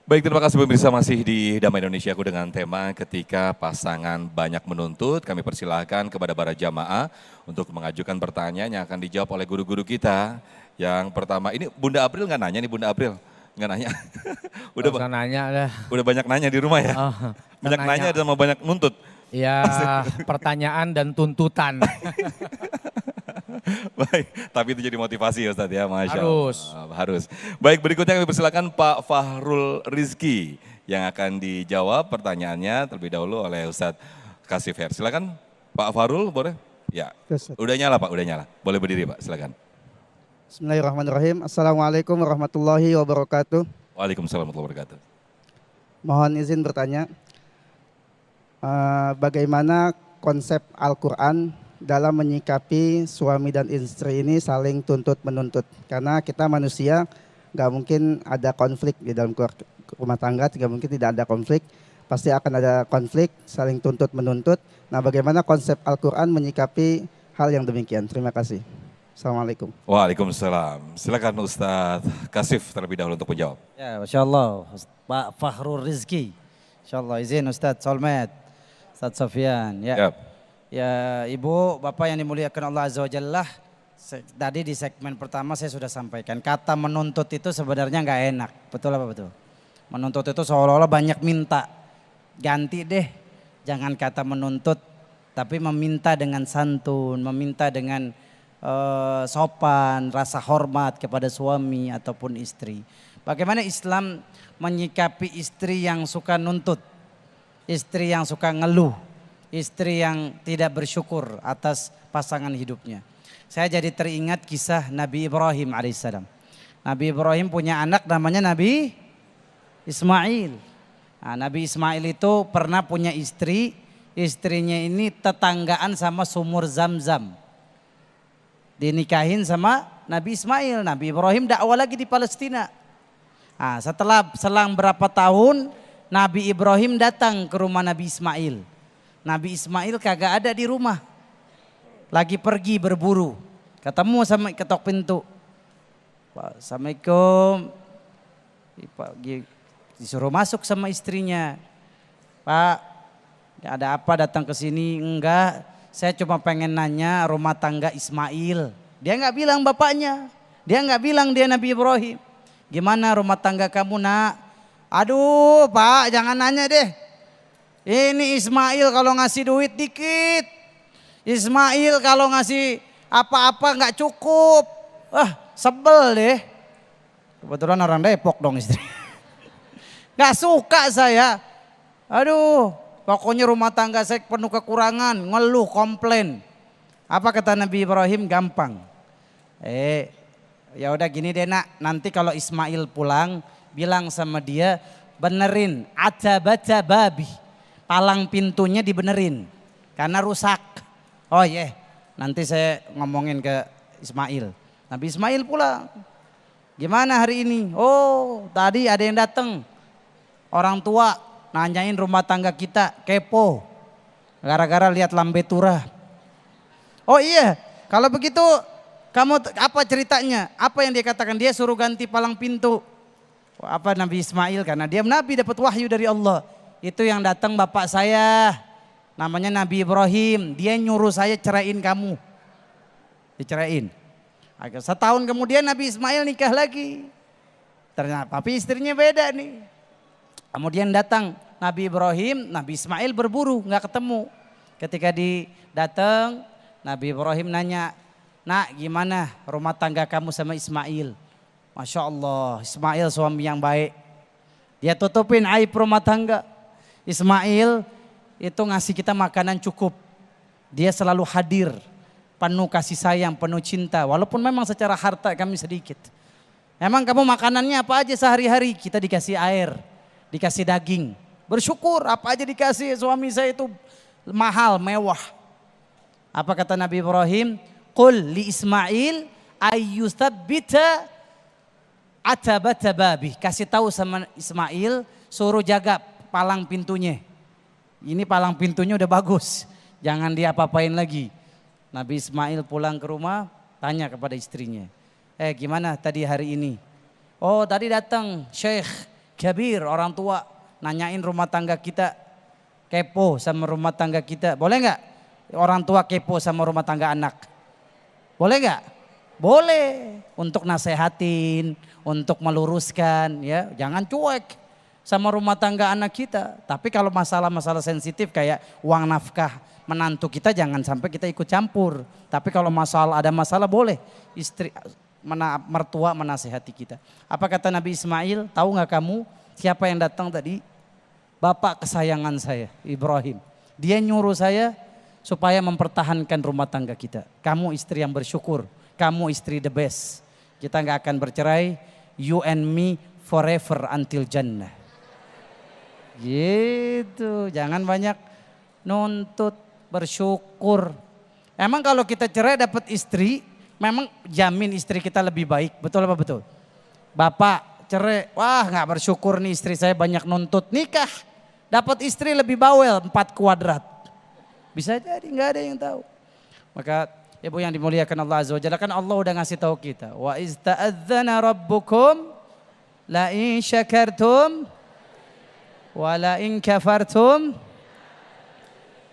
Baik, terima kasih pemirsa masih di Damai Indonesia Aku dengan tema ketika pasangan banyak menuntut. Kami persilahkan kepada para jamaah untuk mengajukan pertanyaan yang akan dijawab oleh guru-guru kita. Yang pertama, ini Bunda April nggak nanya nih Bunda April? Nggak nanya? Gak usah nanya lah. Udah banyak nanya di rumah ya? Oh, Banyak nanya nanya. sama banyak nuntut? Ya pertanyaan dan tuntutan. Baik, tapi itu jadi motivasi ya Ustadz ya, Masya Harus. Allah. Harus. Baik, berikutnya kami persilakan Pak Fahrul Rizki yang akan dijawab pertanyaannya terlebih dahulu oleh Ustadz Kasif Her. Silakan Pak Fahrul, boleh? Ya, udah nyala Pak, udah nyala. Boleh berdiri Pak, silakan. Bismillahirrahmanirrahim. Assalamualaikum warahmatullahi wabarakatuh. Waalaikumsalam warahmatullahi wabarakatuh. Mohon izin bertanya, bagaimana konsep Al-Quran dalam menyikapi suami dan istri ini saling tuntut menuntut? Karena kita manusia nggak mungkin ada konflik di dalam rumah tangga, tidak mungkin tidak ada konflik. Pasti akan ada konflik, saling tuntut menuntut. Nah, bagaimana konsep Al-Quran menyikapi hal yang demikian? Terima kasih. Assalamualaikum. Waalaikumsalam. Silakan Ustadz Kasif terlebih dahulu untuk menjawab. Ya, Masya Allah, Pak Fahrul Rizki. Insya Allah izin Ustadz Solmed, Ustadz Sofyan. Ya. Yap. Ya, Ibu, Bapak yang dimuliakan Allah Azza wa Jalla. Tadi di segmen pertama saya sudah sampaikan, kata menuntut itu sebenarnya nggak enak. Betul apa betul? Menuntut itu seolah-olah banyak minta. Ganti deh, jangan kata menuntut, tapi meminta dengan santun, meminta dengan sopan, rasa hormat kepada suami ataupun istri. Bagaimana Islam menyikapi istri yang suka nuntut, istri yang suka ngeluh, istri yang tidak bersyukur atas pasangan hidupnya. Saya jadi teringat kisah Nabi Ibrahim alaihissalam. Nabi Ibrahim punya anak namanya Nabi Ismail. Nah, Nabi Ismail itu pernah punya istri, istrinya ini tetanggaan sama sumur Zam-Zam. Dinikahin sama Nabi Ismail. Nabi Ibrahim dakwah lagi di Palestina. Nah, setelah selang berapa tahun Nabi Ibrahim datang ke rumah Nabi Ismail. Nabi Ismail kagak ada di rumah. Lagi pergi berburu. Ketemu sama ketok pintu. Pak, Assalamualaikum. Disuruh masuk sama istrinya. Pak, ada apa datang ke sini? Enggak. Saya cuma pengen nanya rumah tangga Ismail. Dia nggak bilang bapaknya. Dia nggak bilang dia Nabi Ibrahim. Gimana rumah tangga kamu nak? Aduh Pak jangan nanya deh. Ini Ismail kalau ngasih duit dikit. Ismail kalau ngasih apa-apa nggak cukup. Sebel deh. Kebetulan orang Depok dong istri. Gak suka saya. Aduh. Pokoknya rumah tangga saya penuh kekurangan, ngeluh, komplain. Apa kata Nabi Ibrahim? Gampang. Ya udah gini deh nak, nanti kalau Ismail pulang, bilang sama dia, benerin baca babi. Palang pintunya dibenerin, karena rusak. Oh iya, nanti saya ngomongin ke Ismail. Nabi Ismail pulang. Gimana hari ini? Oh tadi ada yang datang, orang tua. Nanyain rumah tangga kita, kepo. Gara-gara lihat lambe turah. Oh iya, kalau begitu kamu apa ceritanya? Apa yang dia katakan? Dia suruh ganti palang pintu. Apa Nabi Ismail? Karena dia Nabi dapat wahyu dari Allah. Itu yang datang bapak saya. Namanya Nabi Ibrahim. Dia nyuruh saya ceraiin kamu. Diceraiin. Setahun kemudian Nabi Ismail nikah lagi. Ternyata tapi istrinya beda nih. Kemudian datang Nabi Ibrahim, Nabi Ismail berburu, nggak ketemu. Ketika datang, Nabi Ibrahim nanya, nak gimana rumah tangga kamu sama Ismail? Masya Allah, Ismail suami yang baik. Dia tutupin aib rumah tangga. Ismail itu ngasih kita makanan cukup. Dia selalu hadir, penuh kasih sayang, penuh cinta. Walaupun memang secara harta kami sedikit. Emang kamu makanannya apa aja sehari-hari? Kita dikasih air. Dikasih daging, bersyukur apa aja dikasih, suami saya itu mahal, mewah. Apa kata Nabi Ibrahim? Qul li Ismail ayyustabbita atabata babi. Kasih tahu sama Ismail, suruh jaga palang pintunya. Ini palang pintunya udah bagus, jangan diapa-apain lagi. Nabi Ismail pulang ke rumah, tanya kepada istrinya. Gimana tadi hari ini? Oh tadi datang Syekh kabir, orang tua nanyain rumah tangga kita, kepo sama rumah tangga kita. Boleh nggak orang tua kepo sama rumah tangga anak? Boleh nggak? Boleh, untuk nasehatin, untuk meluruskan, ya. Jangan cuek sama rumah tangga anak kita. Tapi kalau masalah-masalah sensitif kayak uang nafkah menantu kita, jangan sampai kita ikut campur. Tapi kalau ada masalah boleh istri mertua menasehati kita. Apa kata Nabi Ismail? Tahu nggak kamu siapa yang datang tadi? Bapak kesayangan saya, Ibrahim. Dia nyuruh saya supaya mempertahankan rumah tangga kita. Kamu istri yang bersyukur, kamu istri the best. Kita nggak akan bercerai, you and me forever until jannah. Gitu, jangan banyak nuntut, bersyukur. Emang kalau kita cerai dapat istri, memang jamin istri kita lebih baik, betul apa betul? Bapak cerai, wah nggak bersyukur nih istri saya banyak nuntut, nikah. Dapat istri lebih bawel, 4 kuadrat. Bisa jadi, nggak ada yang tahu. Maka ibu yang dimuliakan Allah Azza wa Jalla, kan Allah udah ngasih tahu kita. Wa ista'adzana rabbukum la in syakartum wa la in kafartum.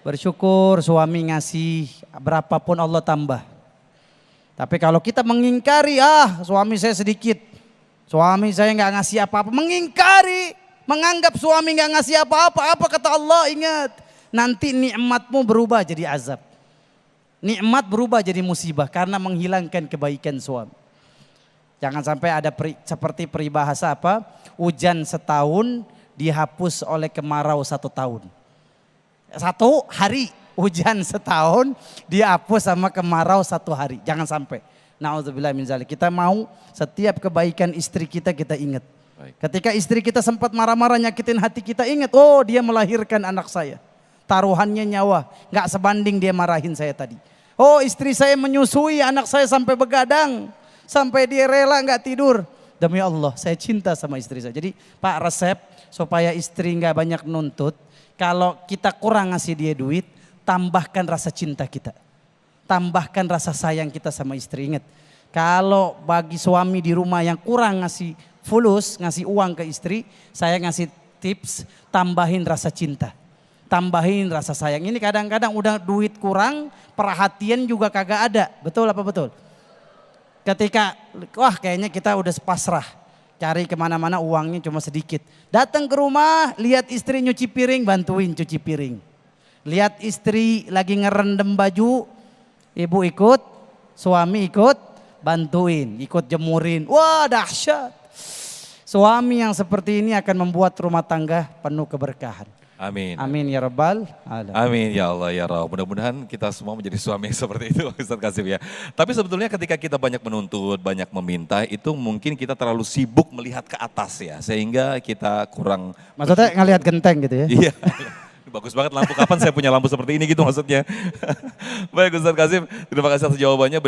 Bersyukur suami ngasih berapapun Allah tambah. Tapi kalau kita mengingkari, suami saya sedikit, suami saya nggak ngasih apa-apa, mengingkari, menganggap suami nggak ngasih apa-apa, apa kata Allah? Ingat, nanti nikmatmu berubah jadi azab. Nikmat berubah jadi musibah karena menghilangkan kebaikan suami. Jangan sampai ada seperti peribahasa apa? Hujan setahun dihapus oleh kemarau 1 tahun. 1 hari hujan setahun dihapus sama kemarau 1 hari. Jangan sampai. Na'udzubillah min zalik. Kita mau setiap kebaikan istri kita ingat. Baik. Ketika istri kita sempat marah-marah nyakitin hati kita, ingat, oh dia melahirkan anak saya. Taruhannya nyawa, gak sebanding dia marahin saya tadi. Oh istri saya menyusui anak saya sampai begadang, sampai dia rela gak tidur. Demi Allah saya cinta sama istri saya. Jadi Pak, resep supaya istri gak banyak nuntut, kalau kita kurang ngasih dia duit, tambahkan rasa cinta kita. Tambahkan rasa sayang kita sama istri. Ingat, kalau bagi suami di rumah yang kurang ngasih fulus, ngasih uang ke istri, saya ngasih tips, tambahin rasa cinta. Tambahin rasa sayang. Ini kadang-kadang udah duit kurang, perhatian juga kagak ada. Betul apa betul? Ketika, wah kayaknya kita udah pasrah. Cari kemana-mana uangnya cuma sedikit. Datang ke rumah, lihat istri nyuci piring, bantuin cuci piring. Lihat istri lagi ngerendam baju, ibu ikut, suami ikut, bantuin, ikut jemurin. Wah dahsyat. Suami yang seperti ini akan membuat rumah tangga penuh keberkahan. Amin. Amin ya Rabbal alamin. Amin ya Allah ya Rabb. Mudah-mudahan kita semua menjadi suami yang seperti itu Ustaz Kasim ya. Tapi sebetulnya ketika kita banyak menuntut, banyak meminta, itu mungkin kita terlalu sibuk melihat ke atas ya. Sehingga kita kurang. Maksudnya ngelihat genteng gitu ya? Iya. Bagus banget lampu, kapan saya punya lampu seperti ini gitu maksudnya. Baik Ustaz Kasim, terima kasih atas jawabannya.